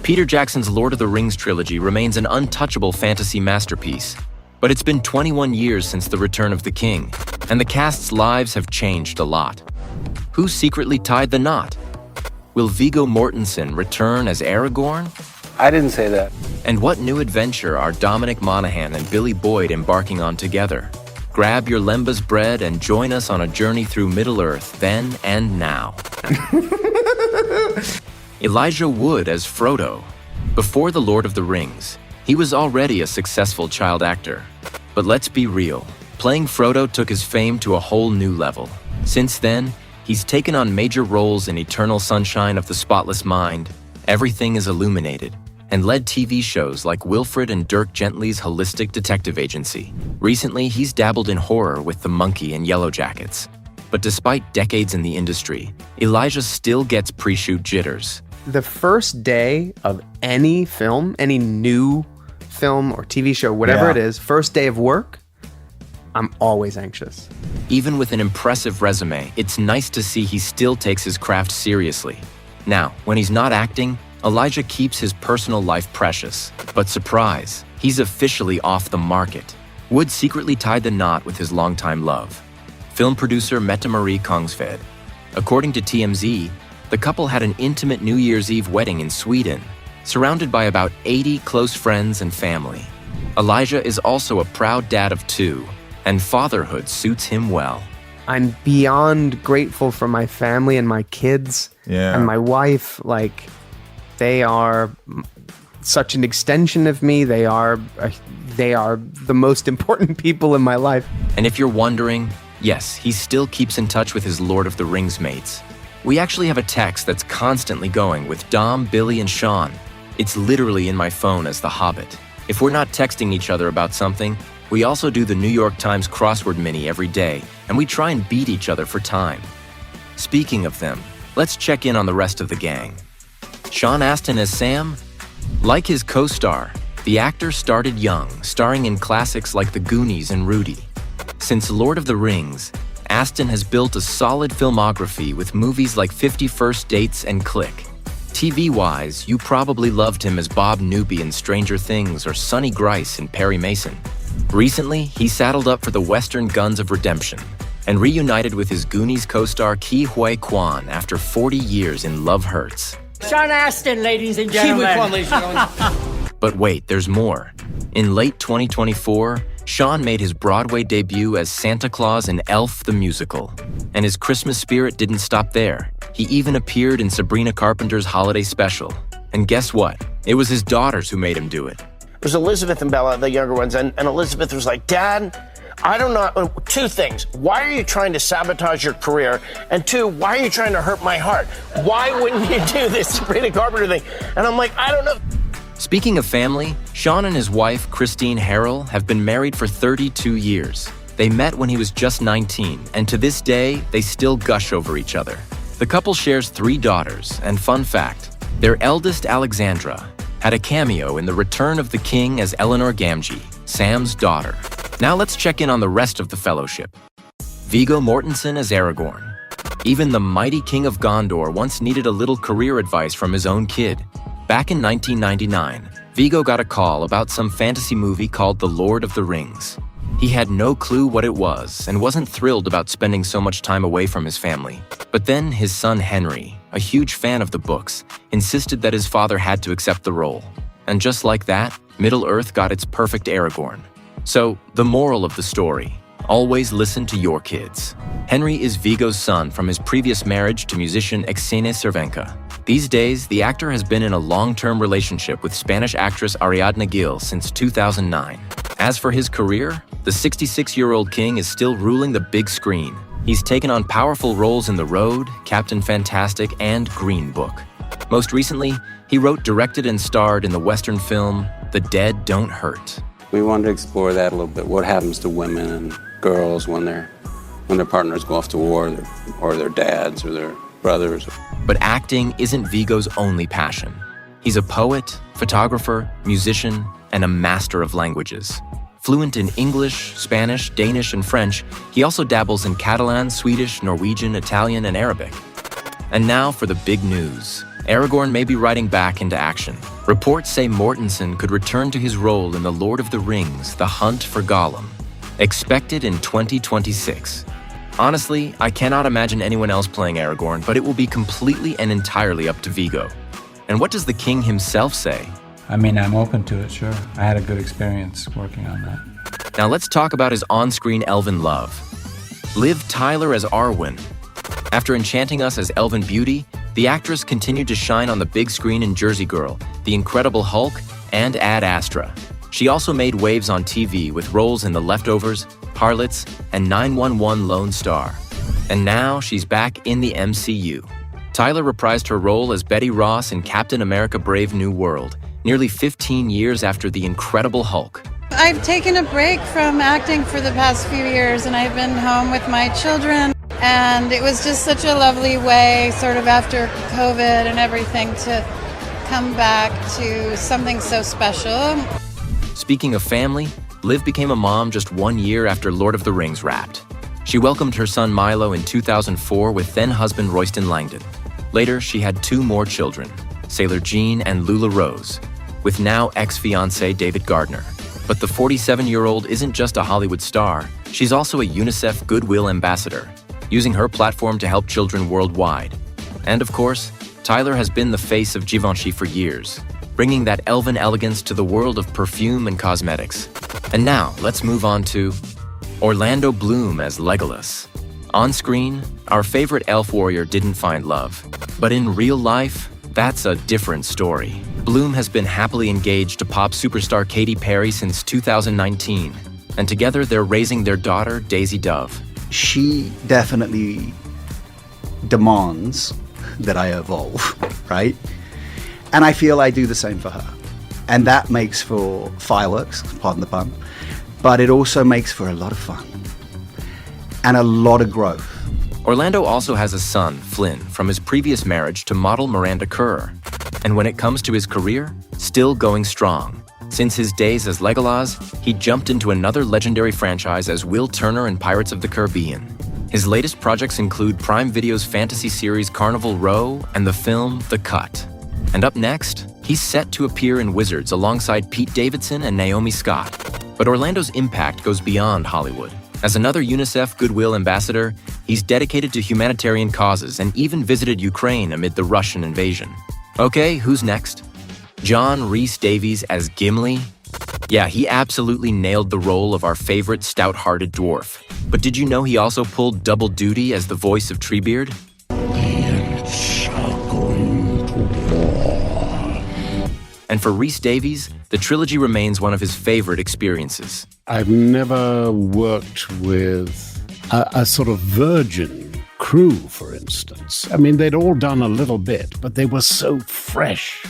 Peter Jackson's Lord of the Rings trilogy remains an untouchable fantasy masterpiece, but it's been 21 years since the return of the king, and the cast's lives have changed a lot. Who secretly tied the knot? Will Viggo Mortensen return as Aragorn? I didn't say that. And what new adventure are Dominic Monaghan and Billy Boyd embarking on together? Grab your lembas bread and join us on a journey through Middle-earth then and now. Elijah Wood as Frodo. Before The Lord of the Rings, he was already a successful child actor. But let's be real, playing Frodo took his fame to a whole new level. Since then, he's taken on major roles in Eternal Sunshine of the Spotless Mind, Everything is Illuminated, and led TV shows like Wilfred and Dirk Gently's Holistic Detective Agency. Recently, he's dabbled in horror with The Monkey and Yellow Jackets. But despite decades in the industry, Elijah still gets pre-shoot jitters. The first day of any film, any new film or TV show, whatever it is, first day of work, I'm always anxious. Even with an impressive resume, it's nice to see he still takes his craft seriously. Now, when he's not acting, Elijah keeps his personal life precious. But surprise, he's officially off the market. Wood secretly tied the knot with his longtime love, film producer Mette Marie Kongsved. According to TMZ, the couple had an intimate New Year's Eve wedding in Sweden, surrounded by about 80 close friends and family. Elijah is also a proud dad of 2, and fatherhood suits him well. I'm beyond grateful for my family and my kids and my wife. Like, they are such an extension of me. They are the most important people in my life. And if you're wondering, yes, he still keeps in touch with his Lord of the Rings mates. We actually have a text that's constantly going with Dom, Billy, and Sean. It's literally in my phone as The Hobbit. If we're not texting each other about something, we also do the New York Times crossword mini every day, and we try and beat each other for time. Speaking of them, let's check in on the rest of the gang. Sean Astin as Sam? Like his co-star, the actor started young, starring in classics like The Goonies and Rudy. Since Lord of the Rings, Astin has built a solid filmography with movies like 50 First Dates and Click. TV-wise, you probably loved him as Bob Newby in Stranger Things or Sonny Grice in Perry Mason. Recently, he saddled up for the Western Guns of Redemption and reunited with his Goonies co-star Ke Huy Quan after 40 years in Love Hurts. Sean Astin, ladies and gentlemen. But wait, there's more. In late 2024, Sean made his Broadway debut as Santa Claus in Elf the Musical. And his Christmas spirit didn't stop there. He even appeared in Sabrina Carpenter's holiday special. And guess what? It was his daughters who made him do it. It was Elizabeth and Bella, the younger ones, and Elizabeth was like, Dad, I don't know, 2 things. Why are you trying to sabotage your career? And 2, why are you trying to hurt my heart? Why wouldn't you do this Sabrina Carpenter thing? And I'm like, I don't know. Speaking of family, Sean and his wife, Christine Harrell, have been married for 32 years. They met when he was just 19, and to this day, they still gush over each other. The couple shares 3 daughters, and fun fact, their eldest, Alexandra, had a cameo in The Return of the King as Eleanor Gamgee, Sam's daughter. Now let's check in on the rest of the fellowship. Viggo Mortensen as Aragorn. Even the mighty King of Gondor once needed a little career advice from his own kid. Back in 1999, Viggo got a call about some fantasy movie called The Lord of the Rings. He had no clue what it was and wasn't thrilled about spending so much time away from his family. But then his son Henry, a huge fan of the books, insisted that his father had to accept the role. And just like that, Middle-earth got its perfect Aragorn. So, the moral of the story, always listen to your kids. Henry is Viggo's son from his previous marriage to musician Xenia Cervenka. These days, the actor has been in a long-term relationship with Spanish actress Ariadna Gil since 2009. As for his career, the 66-year-old king is still ruling the big screen. He's taken on powerful roles in The Road, Captain Fantastic, and Green Book. Most recently, he wrote, directed, and starred in the Western film The Dead Don't Hurt. We wanted to explore that a little bit. What happens to women and girls when their partners go off to war, or their dads or their brothers. But acting isn't Viggo's only passion. He's a poet, photographer, musician, and a master of languages. Fluent in English, Spanish, Danish, and French, he also dabbles in Catalan, Swedish, Norwegian, Italian, and Arabic. And now for the big news. Aragorn may be riding back into action. Reports say Mortensen could return to his role in The Lord of the Rings, The Hunt for Gollum, expected in 2026. Honestly, I cannot imagine anyone else playing Aragorn, but it will be completely and entirely up to Viggo. And what does the king himself say? I mean, I'm open to it, sure. I had a good experience working on that. Now let's talk about his on-screen elven love. Liv Tyler as Arwen. After enchanting us as Elven Beauty, the actress continued to shine on the big screen in Jersey Girl, The Incredible Hulk, and Ad Astra. She also made waves on TV with roles in The Leftovers, Harlots, and 911 Lone Star. And now she's back in the MCU. Tyler reprised her role as Betty Ross in Captain America: Brave New World, nearly 15 years after The Incredible Hulk. I've taken a break from acting for the past few years, and I've been home with my children. And it was just such a lovely way, sort of after COVID and everything, to come back to something so special. Speaking of family, Liv became a mom just 1 year after Lord of the Rings wrapped. She welcomed her son Milo in 2004 with then-husband Royston Langdon. Later, she had 2 more children, Sailor Jean and Lula Rose, with now ex-fiancé David Gardner. But the 47-year-old isn't just a Hollywood star, she's also a UNICEF Goodwill Ambassador, using her platform to help children worldwide. And of course, Tyler has been the face of Givenchy for years, bringing that elven elegance to the world of perfume and cosmetics. And now, let's move on to Orlando Bloom as Legolas. On screen, our favorite elf warrior didn't find love. But in real life, that's a different story. Bloom has been happily engaged to pop superstar Katy Perry since 2019, and together they're raising their daughter, Daisy Dove. She definitely demands that I evolve, right? And I feel I do the same for her. And that makes for fireworks, pardon the pun, but it also makes for a lot of fun and a lot of growth. Orlando also has a son, Flynn, from his previous marriage to model Miranda Kerr. And when it comes to his career, still going strong. Since his days as Legolas, he jumped into another legendary franchise as Will Turner in Pirates of the Caribbean. His latest projects include Prime Video's fantasy series Carnival Row and the film The Cut. And up next, he's set to appear in Wizards alongside Pete Davidson and Naomi Scott. But Orlando's impact goes beyond Hollywood. As another UNICEF Goodwill Ambassador, he's dedicated to humanitarian causes and even visited Ukraine amid the Russian invasion. Okay, who's next? Jon Reese Davies as Gimli? Yeah, he absolutely nailed the role of our favorite stout-hearted dwarf. But did you know he also pulled double duty as the voice of Treebeard? And for Rhys-Davies, the trilogy remains one of his favorite experiences. I've never worked with a sort of virgin crew, for instance. I mean, they'd all done a little bit, but they were so fresh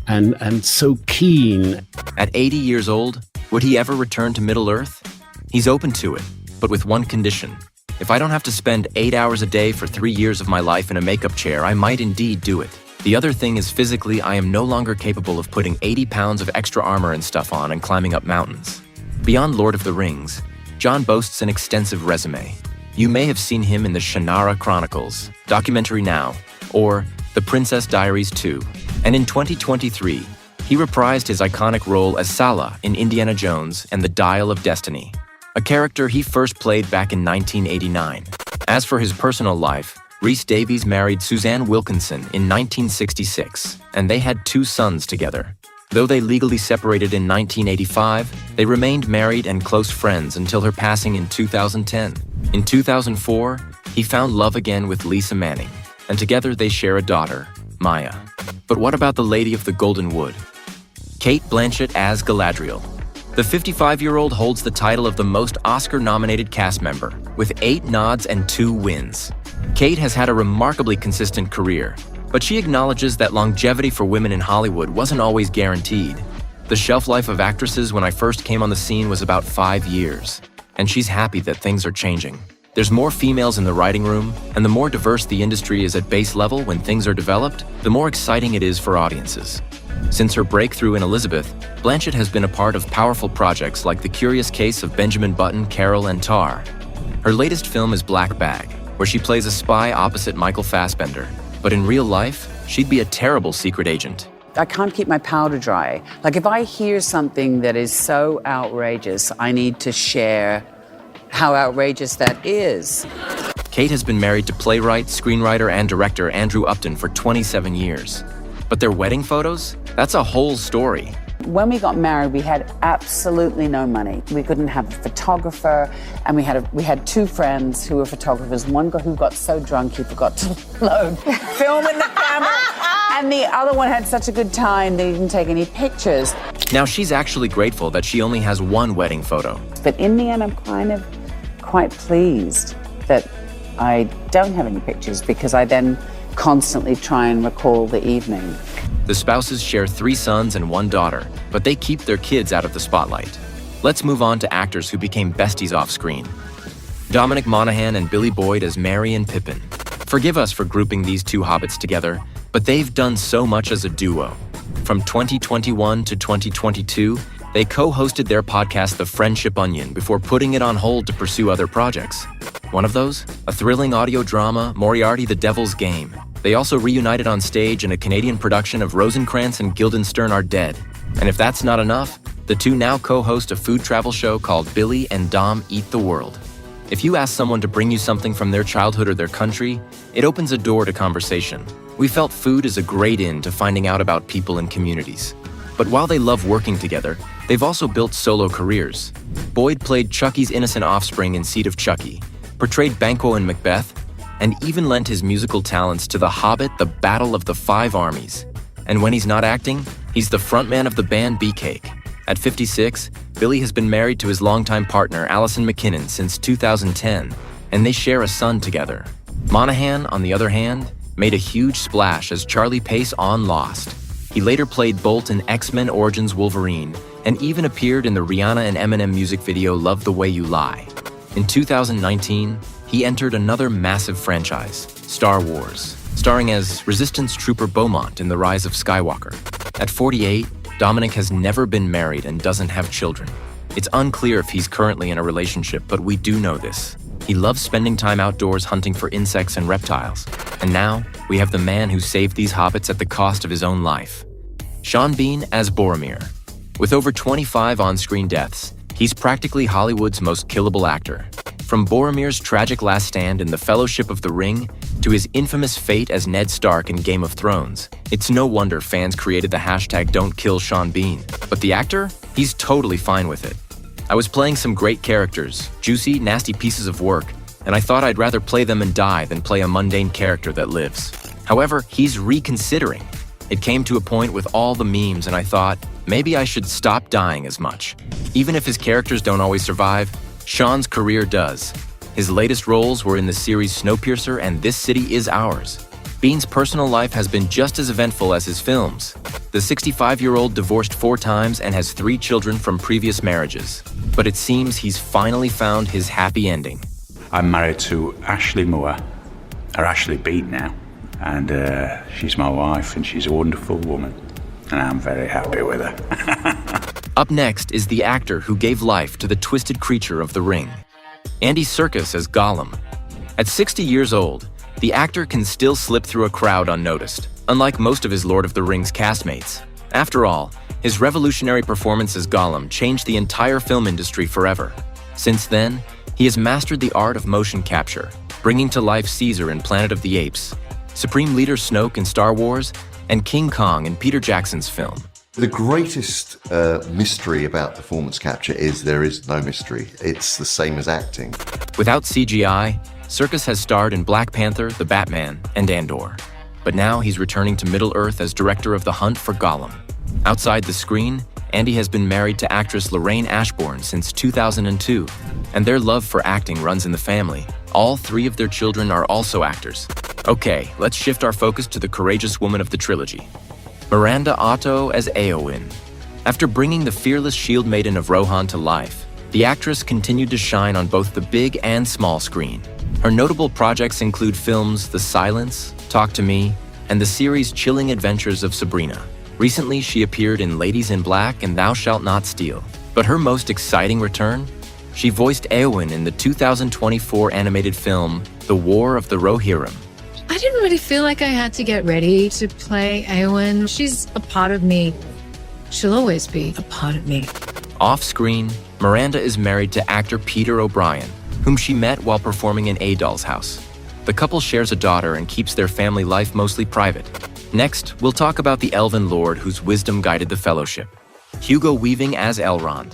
and so keen. At 80 years old, would he ever return to Middle-earth? He's open to it, but with one condition. If I don't have to spend 8 hours a day for 3 years of my life in a makeup chair, I might indeed do it. The other thing is physically, I am no longer capable of putting 80 pounds of extra armor and stuff on and climbing up mountains. Beyond Lord of the Rings, Jon boasts an extensive resume. You may have seen him in the Shannara Chronicles, documentary now, or The Princess Diaries 2. And in 2023, he reprised his iconic role as Salah in Indiana Jones and the Dial of Destiny, a character he first played back in 1989. As for his personal life, Rhys-Davies married Suzanne Wilkinson in 1966, and they had 2 sons together. Though they legally separated in 1985, they remained married and close friends until her passing in 2010. In 2004, he found love again with Lisa Manning, and together they share a daughter, Maya. But what about the Lady of the Golden Wood? Cate Blanchett as Galadriel. The 55-year-old holds the title of the most Oscar-nominated cast member, with 8 nods and 2 wins. Cate has had a remarkably consistent career, but she acknowledges that longevity for women in Hollywood wasn't always guaranteed. The shelf life of actresses when I first came on the scene was about 5 years, and she's happy that things are changing. There's more females in the writing room, and the more diverse the industry is at base level when things are developed, the more exciting it is for audiences. Since her breakthrough in Elizabeth, Blanchett has been a part of powerful projects like The Curious Case of Benjamin Button, Carol, and Tar. Her latest film is Black Bag, where she plays a spy opposite Michael Fassbender. But in real life, she'd be a terrible secret agent. I can't keep my powder dry. Like, if I hear something that is so outrageous, I need to share how outrageous that is. Kate has been married to playwright, screenwriter, and director Andrew Upton for 27 years. But their wedding photos? That's a whole story. When we got married, we had absolutely no money. We couldn't have a photographer, and we had two friends who were photographers. One guy who got so drunk he forgot to load film in the camera, and the other one had such a good time they didn't take any pictures. Now she's actually grateful that she only has one wedding photo. But in the end, I'm kind of quite pleased that I don't have any pictures, because I then constantly try and recall the evening. The spouses share 3 sons and 1 daughter, but they keep their kids out of the spotlight. Let's move on to actors who became besties off screen. Dominic Monaghan and Billy Boyd as Merry and Pippin. Forgive us for grouping these 2 hobbits together, but they've done so much as a duo. From 2021 to 2022, they co-hosted their podcast, The Friendship Onion, before putting it on hold to pursue other projects. One of those? A thrilling audio drama, Moriarty the Devil's Game. They also reunited on stage in a Canadian production of Rosencrantz and Guildenstern Are Dead. And if that's not enough, the 2 now co-host a food travel show called Billy and Dom Eat the World. If you ask someone to bring you something from their childhood or their country, it opens a door to conversation. We felt food is a great in to finding out about people and communities. But while they love working together, they've also built solo careers. Boyd played Chucky's innocent offspring in Seed of Chucky, portrayed Banquo in Macbeth, and even lent his musical talents to The Hobbit, The Battle of the 5 Armies. And when he's not acting, he's the frontman of the band Beefcake. At 56, Billy has been married to his longtime partner, Alison McKinnon, since 2010, and they share a son together. Monaghan, on the other hand, made a huge splash as Charlie Pace on Lost. He later played Bolt in X-Men Origins Wolverine, and even appeared in the Rihanna and Eminem music video Love the Way You Lie. In 2019, he entered another massive franchise, Star Wars, starring as Resistance Trooper Beaumont in The Rise of Skywalker. At 48, Dominic has never been married and doesn't have children. It's unclear if he's currently in a relationship, but we do know this. He loves spending time outdoors hunting for insects and reptiles. And now, we have the man who saved these hobbits at the cost of his own life. Shaun Bean as Boromir. With over 25 on-screen deaths, he's practically Hollywood's most killable actor. From Boromir's tragic last stand in The Fellowship of the Ring to his infamous fate as Ned Stark in Game of Thrones, it's no wonder fans created the hashtag Don't Kill Shaun Bean. But the actor? He's totally fine with it. I was playing some great characters, juicy, nasty pieces of work, and I thought I'd rather play them and die than play a mundane character that lives. However, he's reconsidering. It came to a point with all the memes, and I thought, maybe I should stop dying as much. Even if his characters don't always survive, Shaun's career does. His latest roles were in the series Snowpiercer and This City Is Ours. Bean's personal life has been just as eventful as his films. The 65-year-old divorced 4 times and has 3 children from previous marriages. But it seems he's finally found his happy ending. I'm married to Ashley Moore, or Ashley Bean now, and she's my wife, and she's a wonderful woman, and I'm very happy with her. Up next is the actor who gave life to the twisted creature of the ring, Andy Serkis as Gollum. At 60 years old, the actor can still slip through a crowd unnoticed, unlike most of his Lord of the Rings castmates. After all, his revolutionary performance as Gollum changed the entire film industry forever. Since then, he has mastered the art of motion capture, bringing to life Caesar in Planet of the Apes, Supreme Leader Snoke in Star Wars, and King Kong in Peter Jackson's film. The greatest mystery about performance capture is there is no mystery. It's the same as acting. Without CGI, Serkis has starred in Black Panther, The Batman, and Andor. But now he's returning to Middle-earth as director of The Hunt for Gollum. Outside the screen, Andy has been married to actress Lorraine Ashbourne since 2002, and their love for acting runs in the family. All 3 of their children are also actors. Okay, let's shift our focus to the courageous woman of the trilogy, Miranda Otto as Éowyn. After bringing the fearless shield maiden of Rohan to life, the actress continued to shine on both the big and small screen. Her notable projects include films The Silence, Talk to Me, and the series Chilling Adventures of Sabrina. Recently, she appeared in Ladies in Black and Thou Shalt Not Steal. But her most exciting return? She voiced Éowyn in the 2024 animated film The War of the Rohirrim. I didn't really feel like I had to get ready to play Eowyn. She's a part of me. She'll always be a part of me. Off-screen, Miranda is married to actor Peter O'Brien, whom she met while performing in A Doll's House. The couple shares a daughter and keeps their family life mostly private. Next, we'll talk about the Elven Lord whose wisdom guided the Fellowship. Hugo Weaving as Elrond.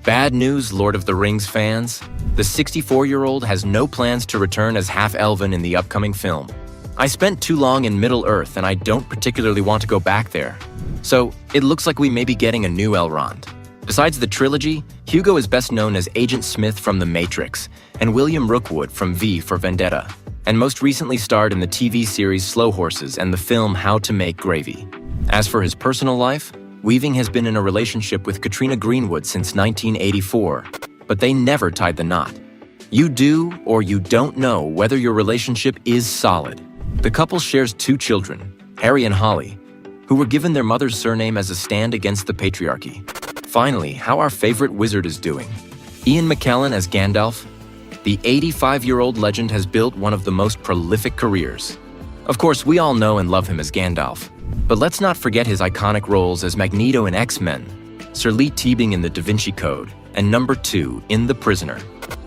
Bad news, Lord of the Rings fans. The 64-year-old has no plans to return as half-elven in the upcoming film. I spent too long in Middle-earth and I don't particularly want to go back there. So, it looks like we may be getting a new Elrond. Besides the trilogy, Hugo is best known as Agent Smith from The Matrix and William Rookwood from V for Vendetta, and most recently starred in the TV series Slow Horses and the film How to Make Gravy. As for his personal life, Weaving has been in a relationship with Katrina Greenwood since 1984, but they never tied the knot. You do or you don't know whether your relationship is solid. The couple shares 2 children, Harry and Holly, who were given their mother's surname as a stand against the patriarchy. Finally, how our favorite wizard is doing. Ian McKellen as Gandalf. The 85-year-old legend has built one of the most prolific careers. Of course, we all know and love him as Gandalf, but let's not forget his iconic roles as Magneto in X-Men, Sir Lee Teabing in The Da Vinci Code, and Number 2 in The Prisoner.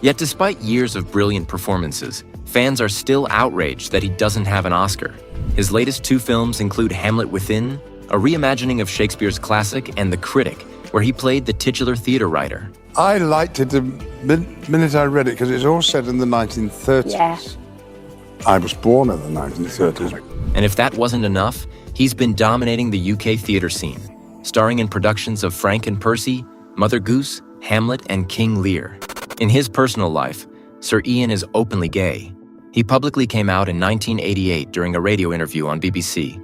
Yet despite years of brilliant performances, fans are still outraged that he doesn't have an Oscar. His latest 2 films include Hamlet Within, a reimagining of Shakespeare's classic, and The Critic, where he played the titular theater writer. I liked it the minute I read it because it's all set in the 1930s. Yeah. I was born in the 1930s. And if that wasn't enough, he's been dominating the UK theater scene, starring in productions of Frank and Percy, Mother Goose, Hamlet, and King Lear. In his personal life, Sir Ian is openly gay. He publicly came out in 1988 during a radio interview on BBC.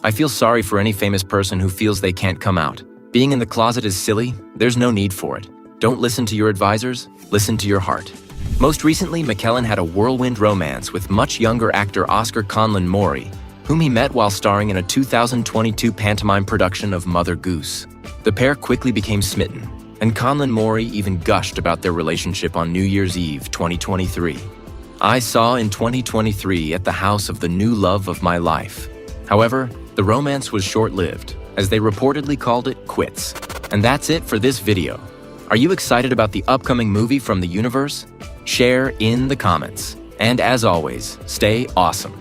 I feel sorry for any famous person who feels they can't come out. Being in the closet is silly. There's no need for it. Don't listen to your advisors, listen to your heart. Most recently, McKellen had a whirlwind romance with much younger actor Oscar Conlon Mori, whom he met while starring in a 2022 pantomime production of Mother Goose. The pair quickly became smitten, and Conlon Mori even gushed about their relationship on New Year's Eve 2023. I saw in 2023 at the house of the new love of my life. However, the romance was short-lived, as they reportedly called it quits. And that's it for this video. Are you excited about the upcoming movie from the universe? Share in the comments. And as always, stay awesome.